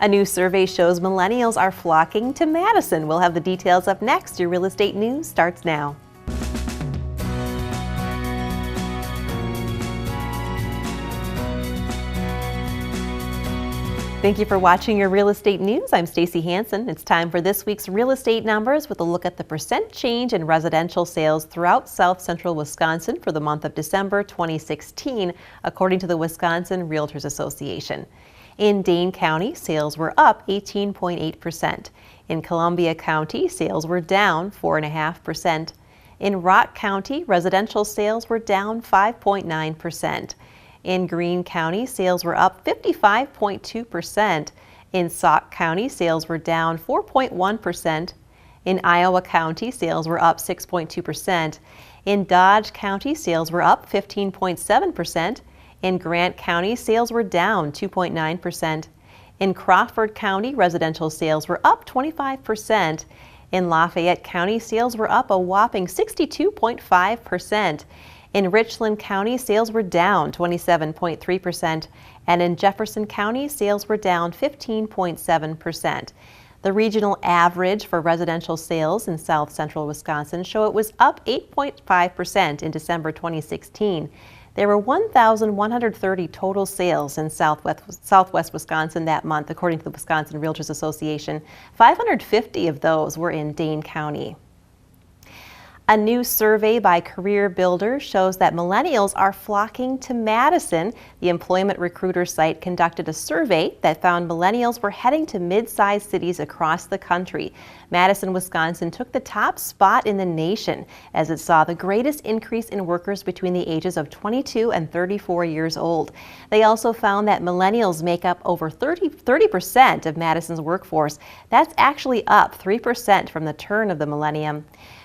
A new survey shows millennials are flocking to Madison. We'll have the details up next. Your real estate news starts now. Thank you for watching your real estate news. I'm Stacy Hansen. It's time for this week's real estate numbers with a look at the percent change in residential sales throughout South Central Wisconsin for the month of December 2016, according to the Wisconsin Realtors Association. In Dane County, sales were up 18.8%. In Columbia County, sales were down 4.5%. In Rock County, residential sales were down 5.9%. In Greene County, sales were up 55.2%. In Sauk County, sales were down 4.1%. In Iowa County, sales were up 6.2%. In Dodge County, sales were up 15.7%. In Grant County, sales were down 2.9%. In Crawford County, residential sales were up 25%. In Lafayette County, sales were up a whopping 62.5%. In Richland County, sales were down 27.3%, and in Jefferson County, sales were down 15.7%. The regional average for residential sales in South Central Wisconsin show it was up 8.5% in December 2016. There were 1,130 total sales in Southwest Wisconsin that month, according to the Wisconsin Realtors Association. 550 of those were in Dane County. A new survey by Career Builder shows that millennials are flocking to Madison. The employment recruiter site conducted a survey that found millennials were heading to mid-sized cities across the country. Madison, Wisconsin took the top spot in the nation as it saw the greatest increase in workers between the ages of 22 and 34 years old. They also found that millennials make up over 30% of Madison's workforce. That's actually up 3% from the turn of the millennium.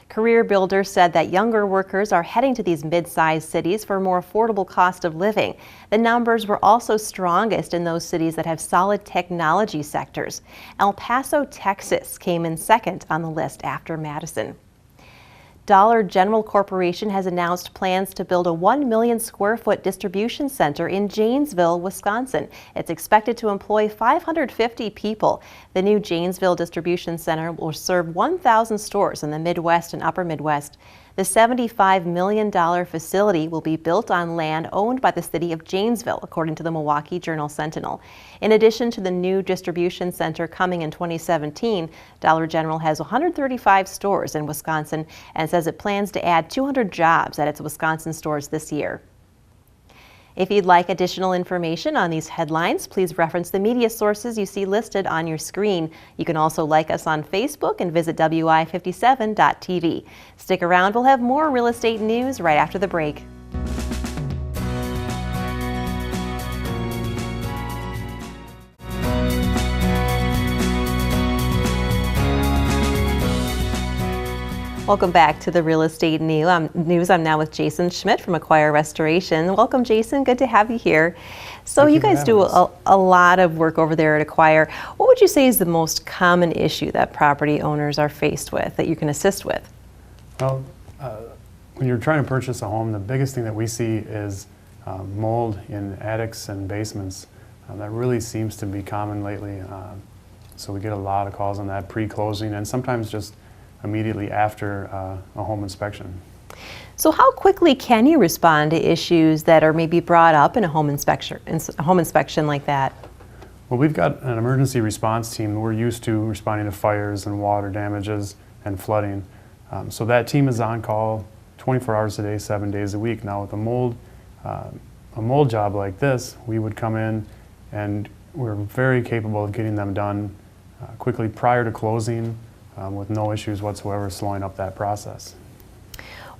Career Builder said that younger workers are heading to these mid-sized cities for a more affordable cost of living. The numbers were also strongest in those cities that have solid technology sectors. El Paso, Texas came in second on the list after Madison. Dollar General Corporation has announced plans to build a 1 million square foot distribution center in Janesville, Wisconsin. It's expected to employ 550 people. The new Janesville Distribution Center will serve 1,000 stores in the Midwest and Upper Midwest. The $75 million facility will be built on land owned by the city of Janesville, according to the Milwaukee Journal-Sentinel. In addition to the new distribution center coming in 2017, Dollar General has 135 stores in Wisconsin and says it plans to add 200 jobs at its Wisconsin stores this year. If you'd like additional information on these headlines, please reference the media sources you see listed on your screen. You can also like us on Facebook and visit wi57.tv. Stick around, we'll have more real estate news right after the break. Welcome back to the Real Estate News. I'm now with Jason Schmidt from Acquire Restoration. Welcome, Jason. Good to have you here. So you guys do a lot of work over there at Acquire. What would you say is the most common issue that property owners are faced with that you can assist with? Well, when you're trying to purchase a home, the biggest thing that we see is mold in attics and basements. That really seems to be common lately. So we get a lot of calls on that pre-closing and sometimes just immediately after a home inspection. So how quickly can you respond to issues that are maybe brought up in a home inspection like that? Well, we've got an emergency response team. We're used to responding to fires and water damages and flooding. So that team is on call 24 hours a day, 7 days a week. Now with a mold job like this, we would come in and we're very capable of getting them done quickly prior to closing, with no issues whatsoever slowing up that process.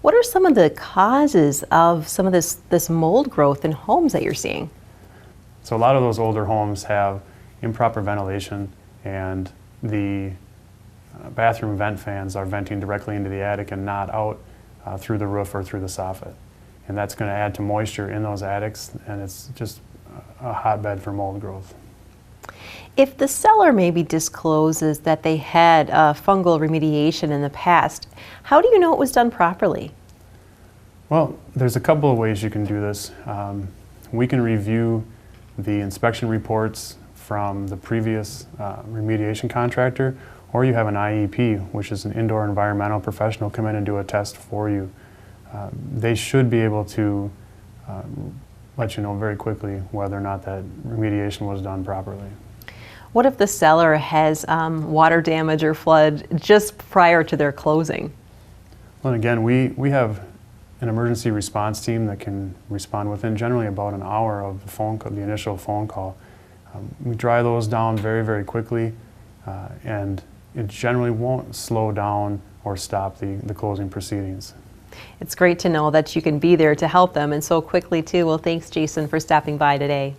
What are some of the causes of some of this mold growth in homes that you're seeing? So a lot of those older homes have improper ventilation, and the bathroom vent fans are venting directly into the attic and not out through the roof or through the soffit. And that's going to add to moisture in those attics, and it's just a hotbed for mold growth. If the seller maybe discloses that they had fungal remediation in the past, how do you know it was done properly? Well, there's a couple of ways you can do this. We can review the inspection reports from the previous remediation contractor, or you have an IEP, which is an indoor environmental professional, come in and do a test for you. They should be able to let you know very quickly whether or not that remediation was done properly. What if the seller has water damage or flood just prior to their closing? Well, again, we have an emergency response team that can respond within generally about an hour of the phone call, the initial phone call. We dry those down very, very quickly, and it generally won't slow down or stop the closing proceedings. It's great to know that you can be there to help them, and so quickly too. Well, thanks, Jason, for stopping by today.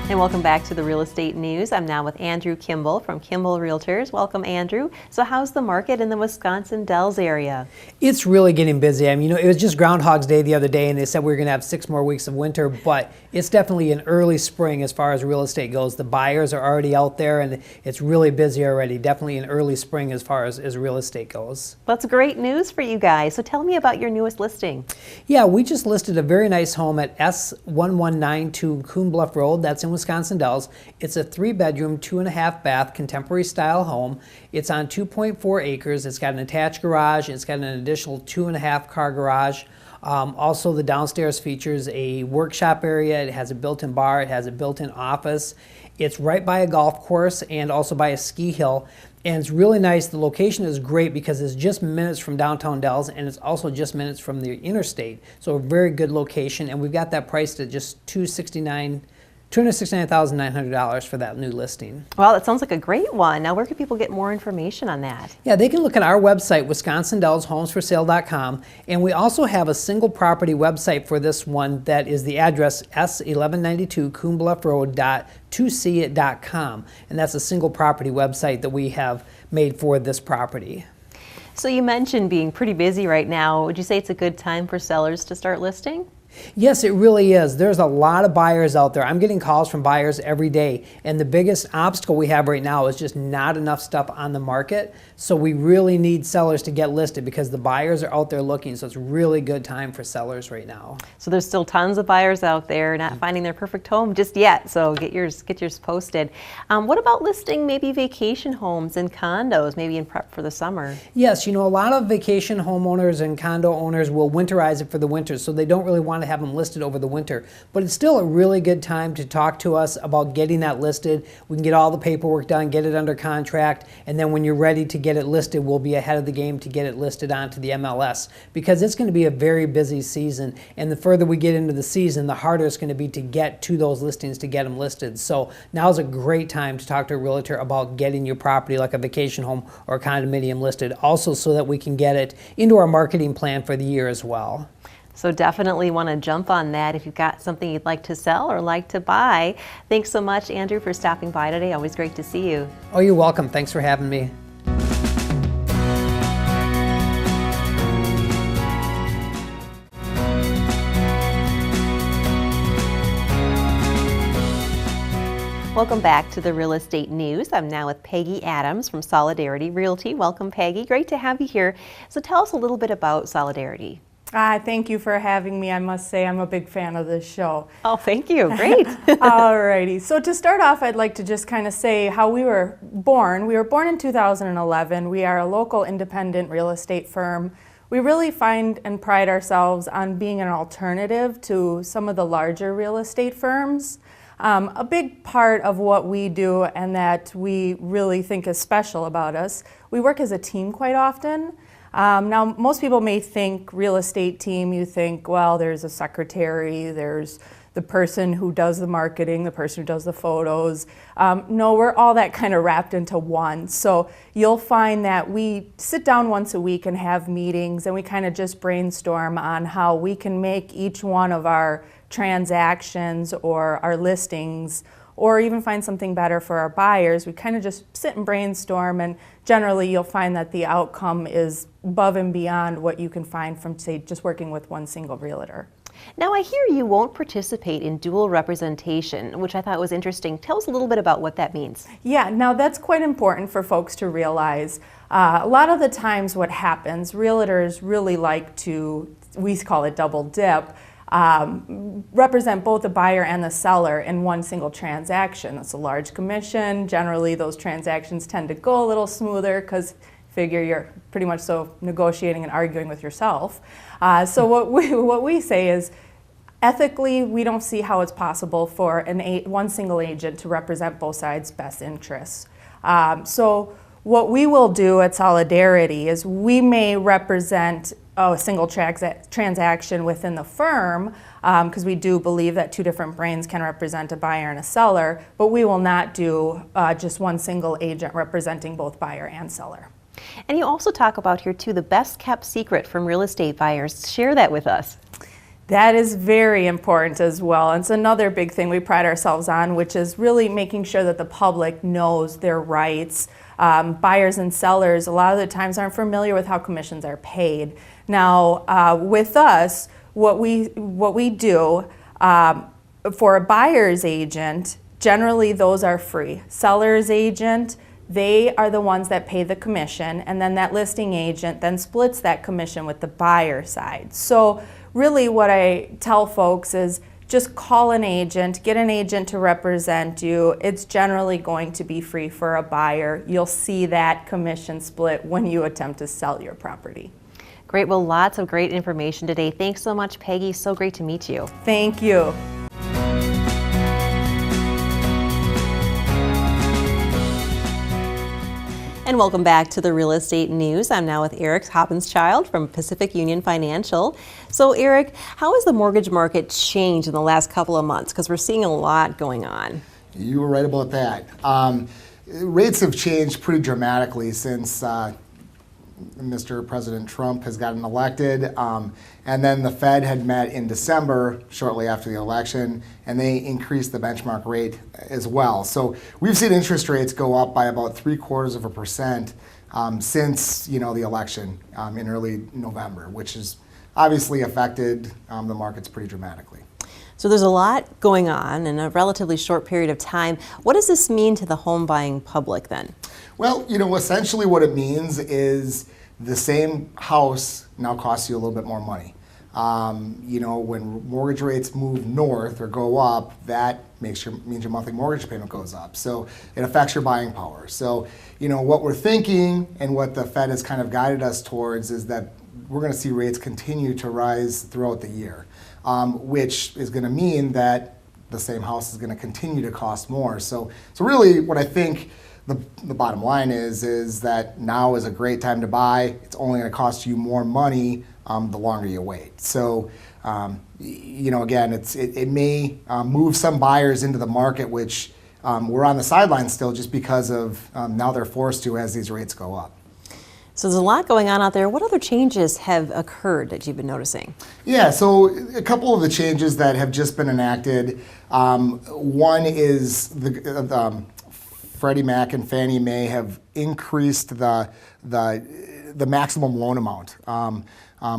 And welcome back to the Real Estate News. I'm now with Andrew Kimball from Kimball Realtors. Welcome, Andrew. So how's the market in the Wisconsin Dells area? It's really getting busy. I mean, it was just Groundhog's Day the other day, and they said we were going to have 6 more weeks of winter, but it's definitely an early spring as far as real estate goes. The buyers are already out there, and it's really busy already. Definitely an early spring as far as real estate goes. That's great news for you guys. So tell me about your newest listing. Yeah, we just listed a very nice home at S1192 Coon Bluff Road. That's in Wisconsin Dells. It's a 3-bedroom, 2.5 bath, contemporary style home. It's on 2.4 acres. It's got an attached garage. It's got an additional 2.5 car garage. Also, the downstairs features a workshop area. It has a built-in bar. It has a built-in office. It's right by a golf course and also by a ski hill. And it's really nice. The location is great because it's just minutes from downtown Dells, and it's also just minutes from the interstate. So a very good location, and we've got that priced at just $269,900 for that new listing. Well, it sounds like a great one. Now, where can people get more information on that? Yeah, they can look at our website, WisconsinDellsHomesForSale.com, and we also have a single property website for this one that is the address S1192 Coon Bluff Road.2see.com, and that's a single property website that we have made for this property. So you mentioned being pretty busy right now. Would you say it's a good time for sellers to start listing? Yes, it really is. There's a lot of buyers out there. I'm getting calls from buyers every day, and the biggest obstacle we have right now is just not enough stuff on the market. So we really need sellers to get listed because the buyers are out there looking, so it's a really good time for sellers right now. So there's still tons of buyers out there not finding their perfect home just yet, so get yours posted. What about listing maybe vacation homes and condos, maybe in prep for the summer? Yes, you know, a lot of vacation homeowners and condo owners will winterize it for the winter, so they don't really want to have them listed over the winter. But it's still a really good time to talk to us about getting that listed. We can get all the paperwork done, get it under contract, and then when you're ready to get it listed, we'll be ahead of the game to get it listed onto the MLS, because it's going to be a very busy season, and the further we get into the season, the harder it's going to be to get to those listings to get them listed. So now's a great time to talk to a realtor about getting your property like a vacation home or a condominium listed, also so that we can get it into our marketing plan for the year as well. So definitely want to jump on that if you've got something you'd like to sell or like to buy. Thanks so much, Andrew, for stopping by today. Always great to see you. Oh, you're welcome. Thanks for having me. Welcome back to the Real Estate News. I'm now with Peggy Adams from Solidarity Realty. Welcome, Peggy. Great to have you here. So tell us a little bit about Solidarity. Thank you for having me. I must say I'm a big fan of this show. Oh, thank you. Great. Alrighty. So to start off, I'd like to just kind of say how we were born. We were born in 2011. We are a local independent real estate firm. We really find and pride ourselves on being an alternative to some of the larger real estate firms. A big part of what we do and that we really think is special about us, we work as a team quite often. Now, most people may think real estate team, you think, well, there's a secretary, there's the person who does the marketing, the person who does the photos. No, we're all that kind of wrapped into one. So you'll find that we sit down once a week and have meetings, and we kind of just brainstorm on how we can make each one of our transactions or our listings, or even find something better for our buyers. We kind of just sit and brainstorm, and generally you'll find that the outcome is above and beyond what you can find from, say, just working with one single realtor. Now, I hear you won't participate in dual representation, which I thought was interesting. Tell us a little bit about what that means. Yeah, now that's quite important for folks to realize. A lot of the times what happens, realtors really like to, we call it double dip. represent both the buyer and the seller in one single transaction. That's a large commission. Generally, those transactions tend to go a little smoother because figure you're pretty much so negotiating and arguing with yourself. So what we say is, ethically, we don't see how it's possible for one single agent to represent both sides' best interests. So what we will do at Solidarity is we may represent a single transaction within the firm, because we do believe that two different brains can represent a buyer and a seller, but we will not do just one single agent representing both buyer and seller. And you also talk about here too, the best kept secret from real estate buyers. Share that with us. That is very important as well. It's another big thing we pride ourselves on, which is really making sure that the public knows their rights. Buyers and sellers a lot of the times aren't familiar with how commissions are paid. Now, with us, what we do for a buyer's agent, generally those are free. Seller's agent, they are the ones that pay the commission, and then that listing agent then splits that commission with the buyer side. So really what I tell folks is just call an agent, get an agent to represent you. It's generally going to be free for a buyer. You'll see that commission split when you attempt to sell your property. Great, well, lots of great information today. Thanks so much, Peggy. So great to meet you. Thank you. And welcome back to the Real Estate News. I'm now with Eric Hoppenschild from Pacific Union Financial. So Eric, how has the mortgage market changed in the last couple of months? Because we're seeing a lot going on. You were right about that. Rates have changed pretty dramatically since Mr. President Trump has gotten elected. And then the Fed had met in December, shortly after the election, and they increased the benchmark rate as well. So we've seen interest rates go up by about 0.75% since the election in early November, which has obviously affected the markets pretty dramatically. So there's a lot going on in a relatively short period of time. What does this mean to the home buying public then? Well, essentially what it means is the same house now costs you a little bit more money. When mortgage rates move north or go up, that means your monthly mortgage payment goes up. So it affects your buying power. So, what we're thinking and what the Fed has kind of guided us towards is that we're going to see rates continue to rise throughout the year, which is going to mean that the same house is going to continue to cost more. So really what I think the bottom line is that now is a great time to buy. It's only going to cost you more money the longer you wait. So, again, it may move some buyers into the market, which were on the sidelines still just because of now they're forced to as these rates go up. So there's a lot going on out there. What other changes have occurred that you've been noticing? Yeah, so a couple of the changes that have just been enacted. One is the Freddie Mac and Fannie Mae have increased the maximum loan amount,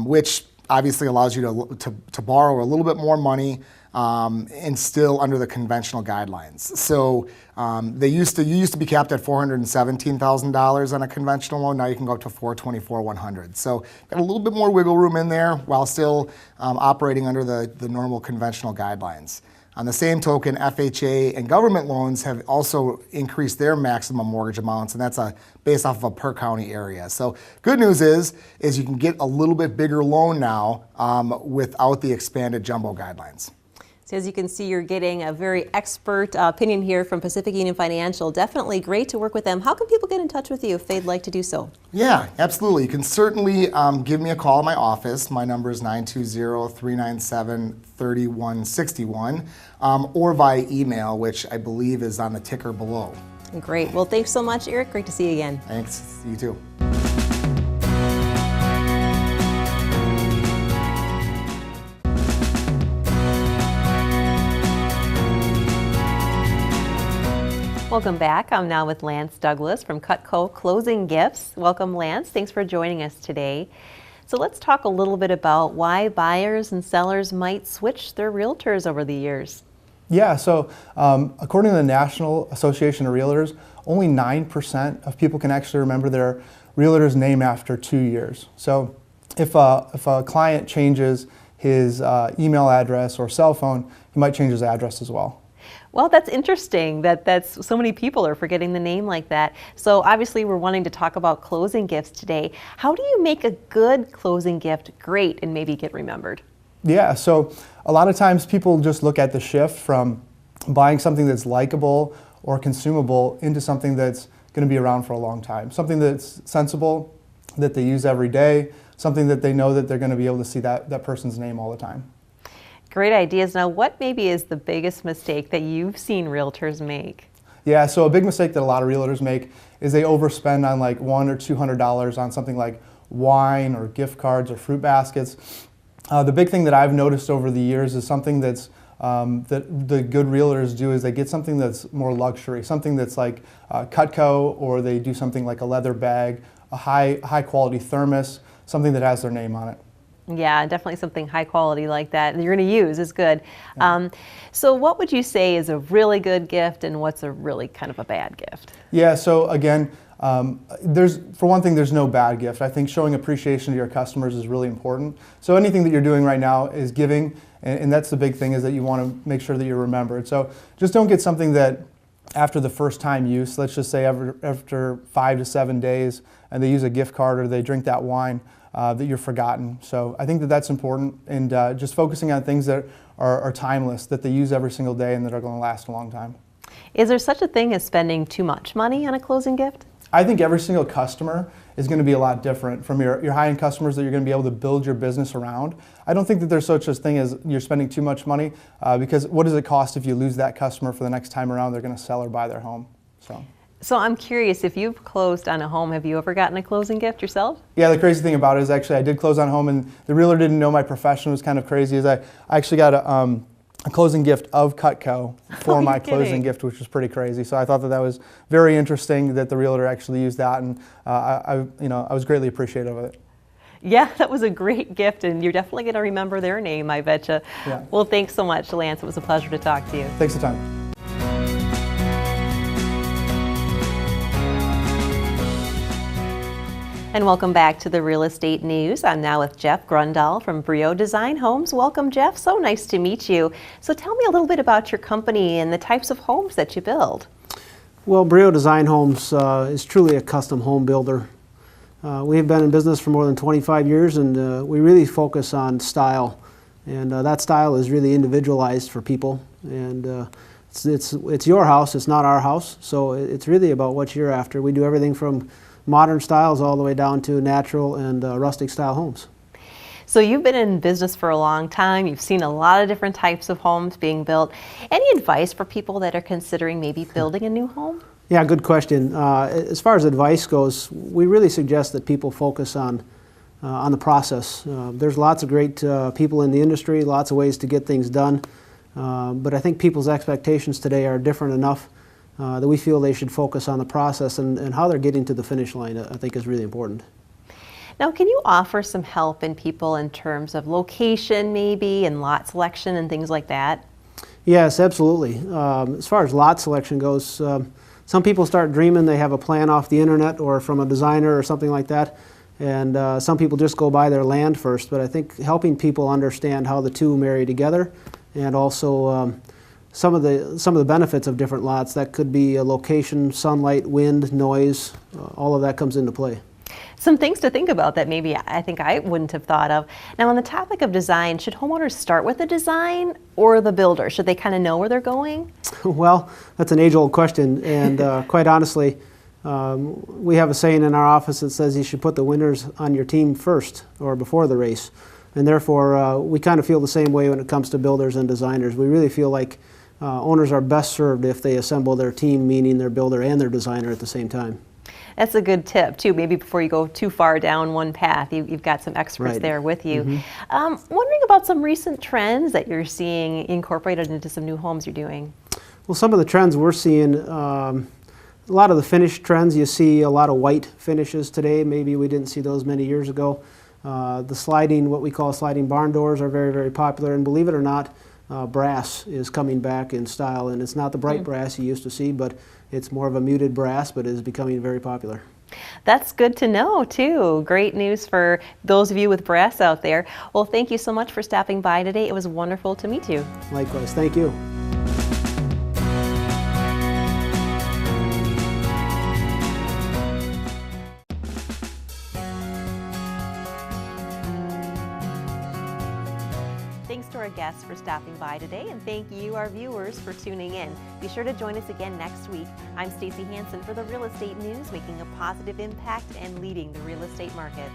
which obviously allows you to borrow a little bit more money and still under the conventional guidelines. So you used to be capped at $417,000 on a conventional loan. Now you can go up to $424,100. So got a little bit more wiggle room in there while still operating under the normal conventional guidelines. On the same token, FHA and government loans have also increased their maximum mortgage amounts, and that's based off of a per county area. So good news is you can get a little bit bigger loan now without the expanded jumbo guidelines. So as you can see, you're getting a very expert opinion here from Pacific Union Financial. Definitely great to work with them. How can people get in touch with you if they'd like to do so? Yeah, absolutely. You can certainly give me a call at my office. My number is 920-397-3161, or via email, which I believe is on the ticker below. Great. Well, thanks so much, Eric. Great to see you again. Thanks. You too. Welcome back. I'm now with Lance Douglas from Cutco Closing Gifts. Welcome, Lance. Thanks for joining us today. So let's talk a little bit about why buyers and sellers might switch their realtors over the years. Yeah, so according to the National Association of Realtors, only 9% of people can actually remember their realtor's name after 2 years. So if a client changes his email address or cell phone, he might change his address as well. Well, that's interesting that's so many people are forgetting the name like that. So obviously we're wanting to talk about closing gifts today. How do you make a good closing gift great and maybe get remembered? Yeah, so a lot of times people just look at the shift from buying something that's likable or consumable into something that's going to be around for a long time. Something that's sensible, that they use every day, something that they know that they're going to be able to see that person's name all the time. Great ideas. Now, what maybe is the biggest mistake that you've seen realtors make? Yeah, so a big mistake that a lot of realtors make is they overspend on like $100 or $200 on something like wine or gift cards or fruit baskets. The big thing that I've noticed over the years is something that's that the good realtors do is they get something that's more luxury, something that's like Cutco, or they do something like a leather bag, a high quality thermos, something that has their name on it. Yeah, definitely something high quality like that you're going to use is good. So what would you say is a really good gift and what's a really kind of a bad gift? Yeah, so again, for one thing, there's no bad gift. I think showing appreciation to your customers is really important. So anything that you're doing right now is giving, and that's the big thing, is that you want to make sure that you're remembered. So just don't get something that after the first time use, let's just say after 5 to 7 days, and they use a gift card or they drink that wine, that you're forgotten. So I think that that's important, and just focusing on things that are timeless, that they use every single day and that are going to last a long time. Is there such a thing as spending too much money on a closing gift? I think every single customer is going to be a lot different from your high-end customers that you're going to be able to build your business around. I don't think that there's such a thing as you're spending too much money, because what does it cost if you lose that customer for the next time around they're going to sell or buy their home? So I'm curious, if you've closed on a home, have you ever gotten a closing gift yourself? Yeah, the crazy thing about it is actually I did close on a home, and the realtor didn't know my profession. It was kind of crazy. Is I actually got a closing gift of Cutco for my closing gift, which was pretty crazy. So I thought that was very interesting that the realtor actually used that, and I was greatly appreciative of it. Yeah, that was a great gift, and you're definitely going to remember their name, I betcha. Yeah. Well, thanks so much, Lance. It was a pleasure to talk to you. Thanks for the time. And welcome back to the Real Estate News. I'm now with Jeff Grundall from Brio Design Homes. Welcome, Jeff. So nice to meet you. So tell me a little bit about your company and the types of homes that you build. Well, Brio Design Homes is truly a custom home builder. We have been in business for more than 25 years, and we really focus on style. And that style is really individualized for people. And it's your house, it's not our house. So it's really about what you're after. We do everything from modern styles all the way down to natural and rustic style homes. So you've been in business for a long time. You've seen a lot of different types of homes being built. Any advice for people that are considering maybe building a new home? Yeah, good question. As far as advice goes, we really suggest that people focus on the process. There's lots of great people in the industry, lots of ways to get things done. But I think people's expectations today are different enough that we feel they should focus on the process, and how they're getting to the finish line, I think, is really important. Now, can you offer some help in people in terms of location maybe and lot selection and things like that? Yes, absolutely. As far as lot selection goes, some people start dreaming they have a plan off the internet or from a designer or something like that, and some people just go buy their land first. But I think helping people understand how the two marry together, and also some of the benefits of different lots, that could be a location, sunlight, wind, noise, all of that comes into play. Some things to think about that maybe I think I wouldn't have thought of. Now, on the topic of design, should homeowners start with the design or the builder? Should they kind of know where they're going? Well, that's an age-old question, and quite honestly, we have a saying in our office that says you should put the winners on your team first or before the race. And therefore, we kind of feel the same way when it comes to builders and designers. We really feel like owners are best served if they assemble their team, meaning their builder and their designer at the same time. That's a good tip, too. Maybe before you go too far down one path, you've got some experts there with you. Mm-hmm. Wondering about some recent trends that you're seeing incorporated into some new homes you're doing. Well, some of the trends we're seeing, a lot of the finish trends, you see a lot of white finishes today. Maybe we didn't see those many years ago. The sliding, what we call sliding barn doors, are very, very popular. And believe it or not, brass is coming back in style, and it's not the bright brass you used to see, but it's more of a muted brass, but is becoming very popular. That's good to know, too. Great news for those of you with brass out there. Well, thank you so much for stopping by today. It was wonderful to meet you. Likewise, thank you. Thanks to our guests for stopping by today, and thank you, our viewers, for tuning in. Be sure to join us again next week. I'm Stacy Hansen for the Real Estate News, making a positive impact and leading the real estate market.